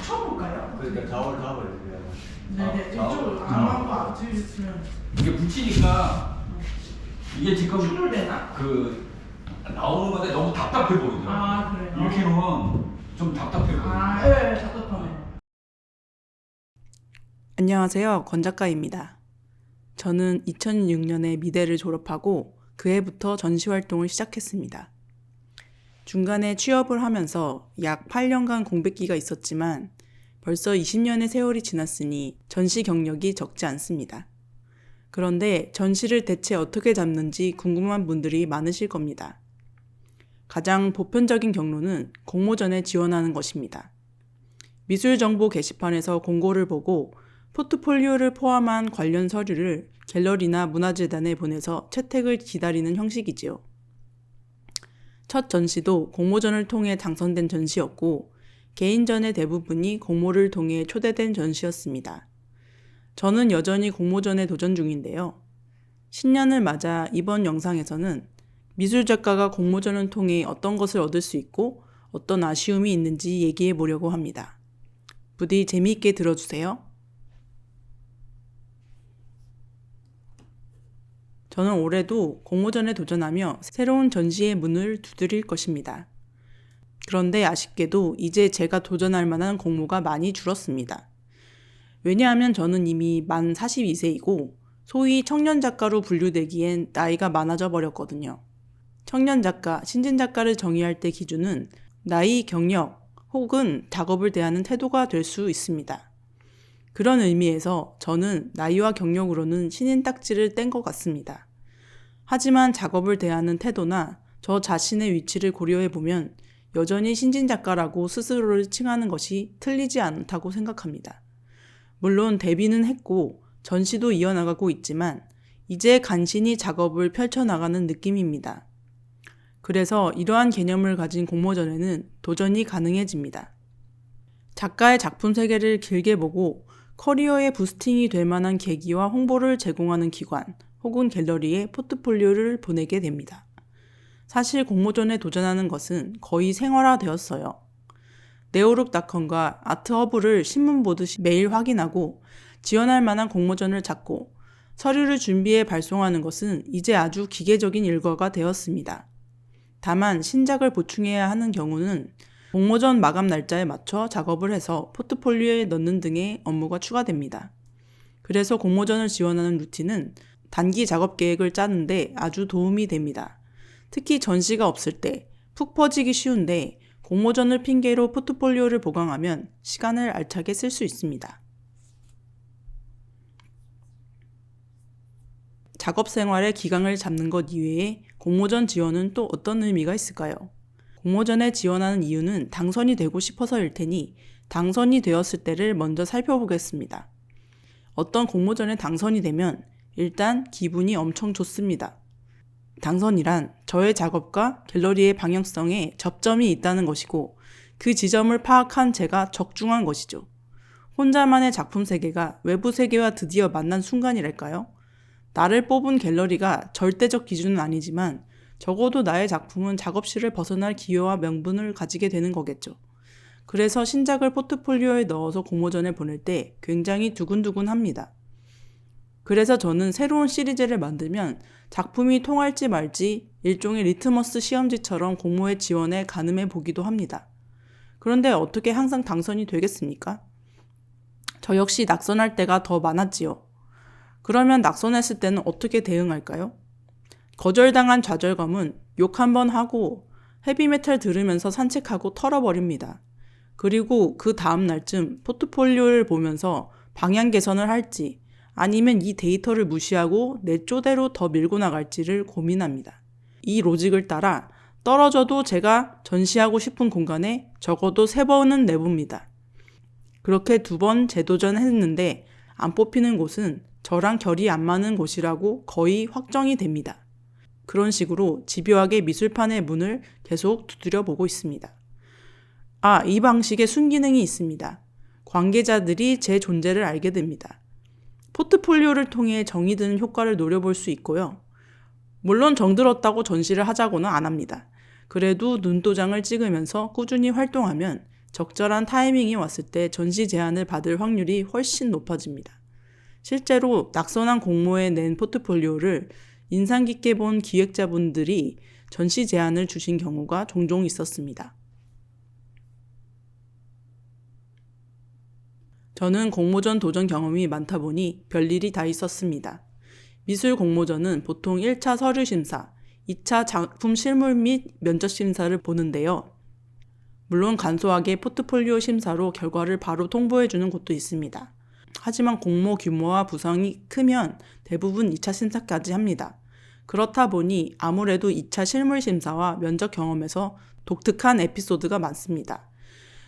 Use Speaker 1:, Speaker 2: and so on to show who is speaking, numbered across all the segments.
Speaker 1: 붙여볼까요?
Speaker 2: 그러니까 좌우를 잡아야
Speaker 1: 네네, 이쪽을 안만고 앞뒤를
Speaker 3: 이게 붙이니까 이게 지금
Speaker 1: 충돌되나?
Speaker 3: 그 나오는 건데 너무 답답해 보이더라고요.
Speaker 1: 아, 그래요?
Speaker 3: 이렇게 놓으면 좀 답답해 보여요.
Speaker 1: 아, 네, 답답하네요.
Speaker 4: 안녕하세요. 권 작가입니다. 저는 2006년에 미대를 졸업하고 그해부터 전시 활동을 시작했습니다. 중간에 취업을 하면서 약 8년간 공백기가 있었지만 벌써 20년의 세월이 지났으니 전시 경력이 적지 않습니다. 그런데 전시를 대체 어떻게 잡는지 궁금한 분들이 많으실 겁니다. 가장 보편적인 경로는 공모전에 지원하는 것입니다. 미술정보 게시판에서 공고를 보고 포트폴리오를 포함한 관련 서류를 갤러리나 문화재단에 보내서 채택을 기다리는 형식이지요. 첫 전시도 공모전을 통해 당선된 전시였고 개인전의 대부분이 공모를 통해 초대된 전시였습니다. 저는 여전히 공모전에 도전 중인데요. 신년을 맞아 이번 영상에서는 미술작가가 공모전을 통해 어떤 것을 얻을 수 있고 어떤 아쉬움이 있는지 얘기해 보려고 합니다. 부디 재미있게 들어주세요. 저는 올해도 공모전에 도전하며 새로운 전시의 문을 두드릴 것입니다. 그런데 아쉽게도 이제 제가 도전할 만한 공모가 많이 줄었습니다. 왜냐하면 저는 이미 만 42세이고 소위 청년 작가로 분류되기엔 나이가 많아져 버렸거든요. 청년 작가, 신진 작가를 정의할 때 기준은 나이, 경력 혹은 작업을 대하는 태도가 될 수 있습니다. 그런 의미에서 저는 나이와 경력으로는 신인 딱지를 뗀 것 같습니다. 하지만 작업을 대하는 태도나 저 자신의 위치를 고려해보면 여전히 신진 작가라고 스스로를 칭하는 것이 틀리지 않다고 생각합니다. 물론 데뷔는 했고 전시도 이어나가고 있지만 이제 간신히 작업을 펼쳐나가는 느낌입니다. 그래서 이러한 개념을 가진 공모전에는 도전이 가능해집니다. 작가의 작품 세계를 길게 보고 커리어에 부스팅이 될 만한 계기와 홍보를 제공하는 기관 혹은 갤러리에 포트폴리오를 보내게 됩니다. 사실 공모전에 도전하는 것은 거의 생활화되었어요. 네오룩닷컴과 아트허브를 신문 보듯이 매일 확인하고 지원할 만한 공모전을 찾고 서류를 준비해 발송하는 것은 이제 아주 기계적인 일과가 되었습니다. 다만 신작을 보충해야 하는 경우는 공모전 마감 날짜에 맞춰 작업을 해서 포트폴리오에 넣는 등의 업무가 추가됩니다. 그래서 공모전을 지원하는 루틴은 단기 작업 계획을 짜는데 아주 도움이 됩니다. 특히 전시가 없을 때 푹 퍼지기 쉬운데 공모전을 핑계로 포트폴리오를 보강하면 시간을 알차게 쓸 수 있습니다. 작업 생활의 기강을 잡는 것 이외에 공모전 지원은 또 어떤 의미가 있을까요? 공모전에 지원하는 이유는 당선이 되고 싶어서일 테니 당선이 되었을 때를 먼저 살펴보겠습니다. 어떤 공모전에 당선이 되면 일단 기분이 엄청 좋습니다. 당선이란 저의 작업과 갤러리의 방향성에 접점이 있다는 것이고 그 지점을 파악한 제가 적중한 것이죠. 혼자만의 작품 세계가 외부 세계와 드디어 만난 순간이랄까요? 나를 뽑은 갤러리가 절대적 기준은 아니지만 적어도 나의 작품은 작업실을 벗어날 기회와 명분을 가지게 되는 거겠죠. 그래서 신작을 포트폴리오에 넣어서 공모전에 보낼 때 굉장히 두근두근합니다. 그래서 저는 새로운 시리즈를 만들면 작품이 통할지 말지 일종의 리트머스 시험지처럼 공모에 지원해 가늠해 보기도 합니다. 그런데 어떻게 항상 당선이 되겠습니까? 저 역시 낙선할 때가 더 많았지요. 그러면 낙선했을 때는 어떻게 대응할까요? 거절당한 좌절감은 욕 한번 하고 헤비메탈 들으면서 산책하고 털어버립니다. 그리고 그 다음 날쯤 포트폴리오를 보면서 방향 개선을 할지 아니면 이 데이터를 무시하고 내 쪼대로 더 밀고 나갈지를 고민합니다. 이 로직을 따라 떨어져도 제가 전시하고 싶은 공간에 적어도 3번은 내봅니다. 그렇게 2번 재도전했는데 안 뽑히는 곳은 저랑 결이 안 맞는 곳이라고 거의 확정이 됩니다. 그런 식으로 집요하게 미술판의 문을 계속 두드려 보고 있습니다. 이 방식에 순기능이 있습니다. 관계자들이 제 존재를 알게 됩니다. 포트폴리오를 통해 정이 드는 효과를 노려볼 수 있고요. 물론 정들었다고 전시를 하자고는 안 합니다. 그래도 눈도장을 찍으면서 꾸준히 활동하면 적절한 타이밍이 왔을 때 전시 제안을 받을 확률이 훨씬 높아집니다. 실제로 낙선한 공모에 낸 포트폴리오를 인상 깊게 본 기획자분들이 전시 제안을 주신 경우가 종종 있었습니다. 저는 공모전 도전 경험이 많다 보니 별일이 다 있었습니다. 미술 공모전은 보통 1차 서류 심사, 2차 작품 실물 및 면접 심사를 보는데요. 물론 간소하게 포트폴리오 심사로 결과를 바로 통보해주는 곳도 있습니다. 하지만 공모 규모와 부상이 크면 대부분 2차 심사까지 합니다. 그렇다 보니 아무래도 2차 실물 심사와 면접 경험에서 독특한 에피소드가 많습니다.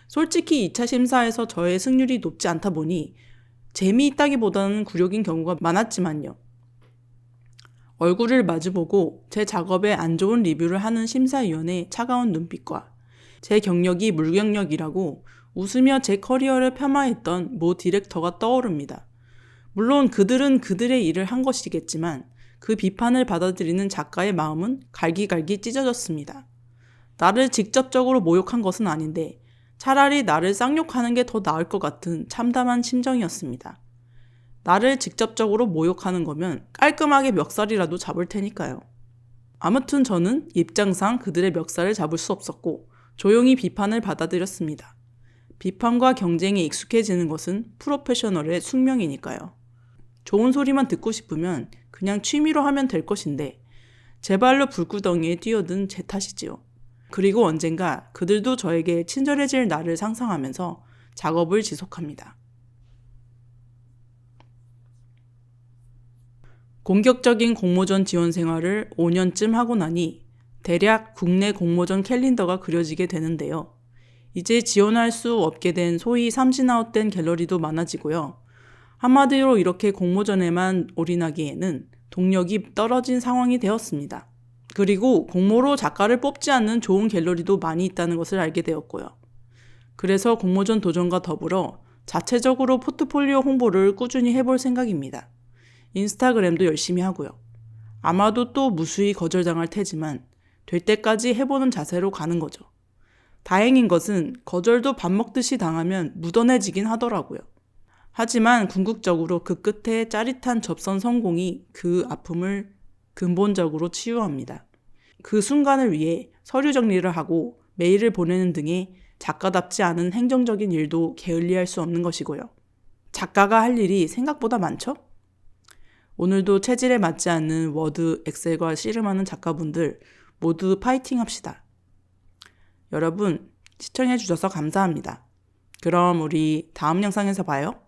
Speaker 4: 솔직히 2차 심사에서 저의 승률이 높지 않다 보니 재미있다기보다는 굴욕인 경우가 많았지만요. 얼굴을 마주보고 제 작업에 안 좋은 리뷰를 하는 심사위원의 차가운 눈빛과 제 경력이 물경력이라고 웃으며 제 커리어를 폄하했던 모 디렉터가 떠오릅니다. 물론 그들은 그들의 일을 한 것이겠지만 그 비판을 받아들이는 작가의 마음은 갈기갈기 찢어졌습니다. 나를 직접적으로 모욕한 것은 아닌데 차라리 나를 쌍욕하는 게 더 나을 것 같은 참담한 심정이었습니다. 나를 직접적으로 모욕하는 거면 깔끔하게 멱살이라도 잡을 테니까요. 아무튼 저는 입장상 그들의 멱살을 잡을 수 없었고 조용히 비판을 받아들였습니다. 비판과 경쟁에 익숙해지는 것은 프로페셔널의 숙명이니까요. 좋은 소리만 듣고 싶으면 그냥 취미로 하면 될 것인데 제 발로 불구덩이에 뛰어든 제 탓이지요. 그리고 언젠가 그들도 저에게 친절해질 날을 상상하면서 작업을 지속합니다. 공격적인 공모전 지원 생활을 5년쯤 하고 나니 대략 국내 공모전 캘린더가 그려지게 되는데요. 이제 지원할 수 없게 된 소위 삼진아웃된 갤러리도 많아지고요. 한마디로 이렇게 공모전에만 올인하기에는 동력이 떨어진 상황이 되었습니다. 그리고 공모로 작가를 뽑지 않는 좋은 갤러리도 많이 있다는 것을 알게 되었고요. 그래서 공모전 도전과 더불어 자체적으로 포트폴리오 홍보를 꾸준히 해볼 생각입니다. 인스타그램도 열심히 하고요. 아마도 또 무수히 거절당할 테지만 될 때까지 해보는 자세로 가는 거죠. 다행인 것은 거절도 밥 먹듯이 당하면 묻어내지긴 하더라고요. 하지만 궁극적으로 그 끝에 짜릿한 접선 성공이 그 아픔을 근본적으로 치유합니다. 그 순간을 위해 서류 정리를 하고 메일을 보내는 등의 작가답지 않은 행정적인 일도 게을리할 수 없는 것이고요. 작가가 할 일이 생각보다 많죠? 오늘도 체질에 맞지 않는 워드, 엑셀과 씨름하는 작가분들 모두 파이팅 합시다. 여러분, 시청해주셔서 감사합니다. 그럼 우리 다음 영상에서 봐요.